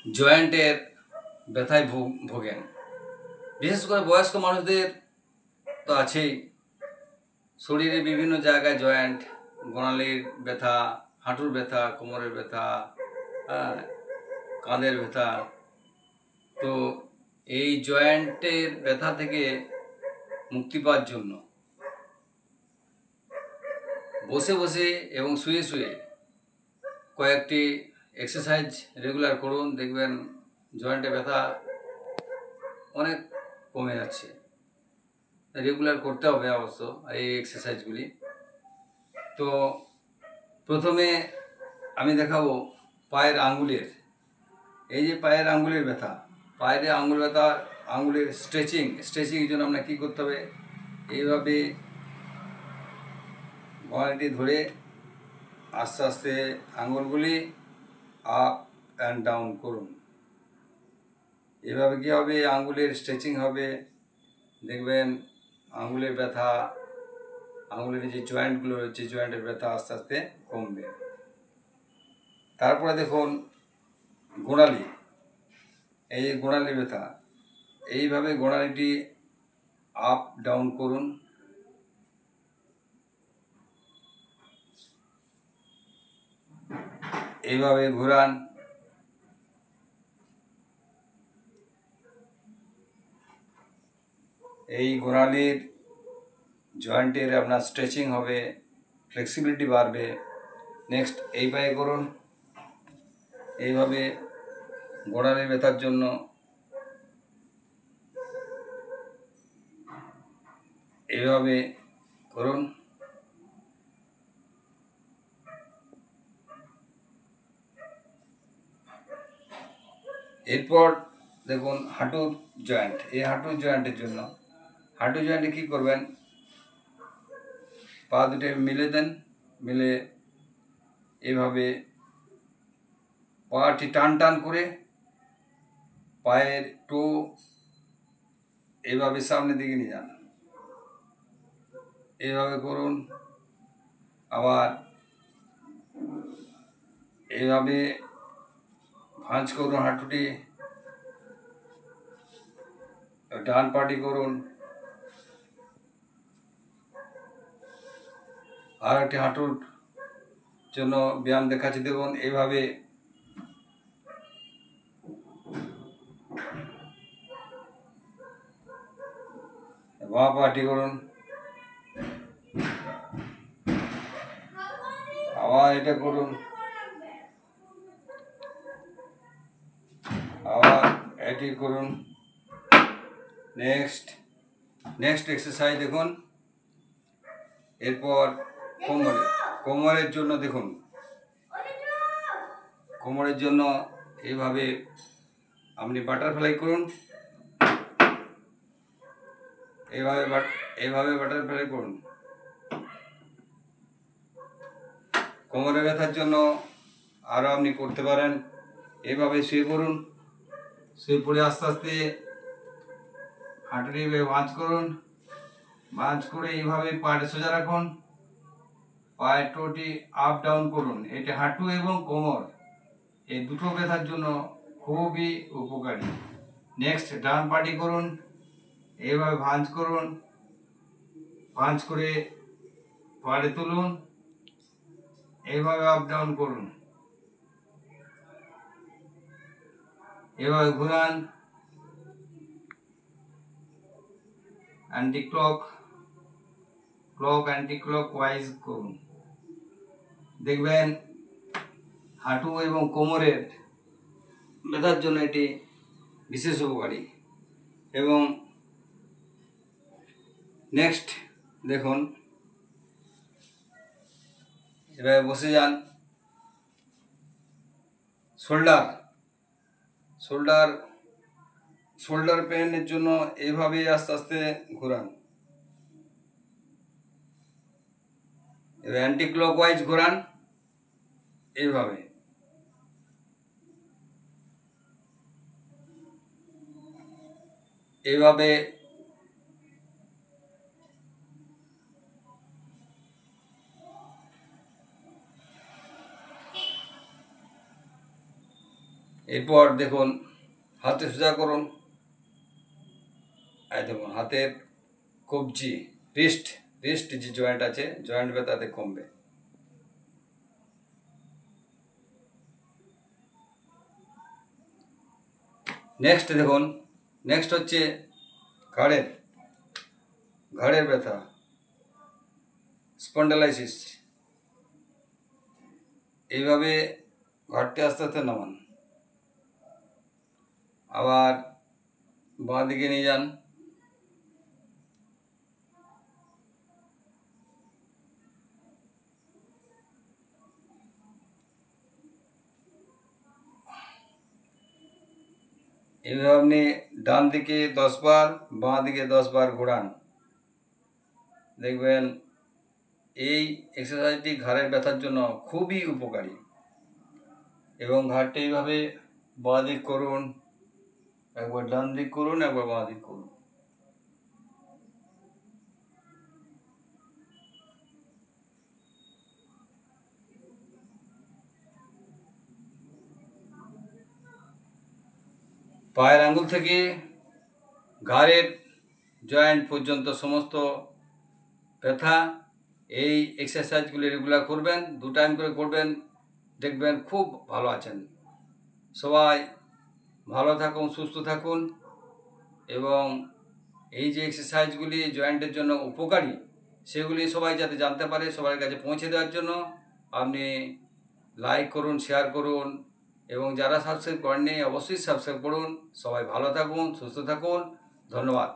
জয়েন্টের ব্যথায় ভোগেন। বিশেষ করে বয়স্ক মানুষদের তো আছেই, শরীরে বিভিন্ন জায়গায় জয়েন্ট, গোড়ালির ব্যথা, হাঁটুর ব্যথা, কোমরের ব্যথা, কাঁধের ব্যথা। তো এই জয়েন্টের ব্যথা থেকে মুক্তি পাওয়ার জন্য বসে বসে এবং শুয়ে শুয়ে কয়েকটি এক্সারসাইজ রেগুলার করুন, দেখবেন জয়েন্টে ব্যথা অনেক কমে যাচ্ছে। রেগুলার করতে হবে অবশ্য এই এক্সারসাইজগুলি। তো প্রথমে আমি দেখাবো পায়ের আঙ্গুলের, এই যে পায়ের আঙ্গুলের ব্যথা, পায়ের আঙ্গুল ব্যথা, আঙ্গুলের স্ট্রেচিংয়ের জন্য আমরা কী করতে হবে, এইভাবে গোড়ালিটি ধরে আস্তে আস্তে আঙ্গুলগুলি আপ অ্যান্ড ডাউন করুন। এভাবে কী হবে, আঙ্গুলের স্ট্রেচিং হবে, দেখবেন আঙ্গুলের ব্যথা, আঙ্গুলের যে জয়েন্টগুলো রয়েছে জয়েন্টের ব্যথা আস্তে আস্তে কমবে। তারপরে দেখুন গোড়ালি, এই যে গোড়ালি ব্যথা, এইভাবে গোড়ালিটি আপ ডাউন করুন। এইভাবে ঘোরান। এই গোড়ালির জয়েন্টের আপনার স্ট্রেচিং হবে, ফ্লেক্সিবিলিটি বাড়বে। নেক্সট এই পায়ে করুন, এইভাবে গোড়ালির ব্যথার জন্য এইভাবে করুন। এরপর দেখুন হাঁটুর জয়েন্ট, এই হাঁটুর জয়েন্টের জন্য হাঁটু জয়েন্টে কী করবেন, পা দুটো মিলে দেন, মিলে এভাবে পাটি টান টান করে পায়ের টো এইভাবে সামনের দিকে নিয়ে যান, এইভাবে করুন। আবার এইভাবে ভাঁজ করুন হাঁটুটি, ডান পাটি করুন। আর একটি হাঁটুর জন্য ব্যায়াম দেখাচ্ছি, দেখুন এইভাবে বাঁ পাটি করুন, আবার এটা করুন, আবার এটি করুন। নেক্সট এক্সারসাইজ দেখুন। এরপর কোমরের জন্য দেখুন, কোমরের জন্য এইভাবে আপনি বাটারফ্লাই করুন, এইভাবে বাটারফ্লাই করুন। কোমরে ব্যথার জন্য আরও আপনি করতে পারেন, এইভাবে শুয়ে পড়ুন, শুয়ে পড়ে আস্তে আস্তে হাঁটুটি ভাঁজ করুন, ভাঁজ করে এইভাবে পায়ে সোজা রাখুন, পায়ের টোটি আপ ডাউন করুন। এটি হাঁটু এবং কোমর এই দুটো ব্যথার জন্য খুবই উপকারী। নেক্সট ডান পাটি করুন, এইভাবে ভাঁজ করুন, ভাঁজ করে পায়ে তুলুন, এইভাবে আপ ডাউন করুন, এভাবে ঘুরান, anti clock anti clock wise করুন। দেখবেন হাঁটু এবং কোমরের ব্যথার জন্য এটি বিশেষ উপকারী। এবং নেক্সট দেখুন, এভাবে বসে যান, শোল্ডার পেনের জন্য এইভাবে আস্তে আস্তে ঘোরান, এবার অ্যান্টি ক্লকওয়াইজ ঘোরান, এইভাবে এইভাবে এরপর দেখুন হাতে সোজা করুন, এই দেখুন হাতের কবজি, রিস্ট যে জয়েন্ট আছে, জয়েন্ট ব্যথাতে কমবে। নেক্সট দেখুন, নেক্সট হচ্ছে ঘাড়ের ব্যথা, স্পন্ডালাইসিস। এইভাবে ঘাড়টি আস্তে আস্তে নামান, আবার বাঁ দিকে নিয়ে যান, এইভাবে আপনি ডান দিকে 10 বার, বাঁ দিকে 10 বার ঘোরান। দেখবেন এই এক্সারসাইজটি ঘাড়ের ব্যথার জন্য খুবই উপকারী। এবং ঘাড়টি এইভাবে বাঁ দিক করুন, একবার ডান দিক করুন, একবার বাঁ দিক করুন। পায়ের আঙ্গুল থেকে ঘাড়ের জয়েন্ট পর্যন্ত সমস্ত ব্যথা, এই এক্সারসাইজগুলি রেগুলার করবেন, 2 টাইম করে করবেন, দেখবেন খুব ভালো আছেন। সবাই ভালো থাকুন, সুস্থ থাকুন, এবং এই যে এক্সারসাইজগুলি জয়েন্টের জন্য উপকারী, সেগুলি সবাই যাতে জানতে পারে, সবার কাছে পৌঁছে দেওয়ার জন্য আপনি লাইক করুন, শেয়ার করুন, এবং যারা সাবস্ক্রাইব করেননি অবশ্যই সাবস্ক্রাইব করুন। সবাই ভালো থাকুন, সুস্থ থাকুন, ধন্যবাদ।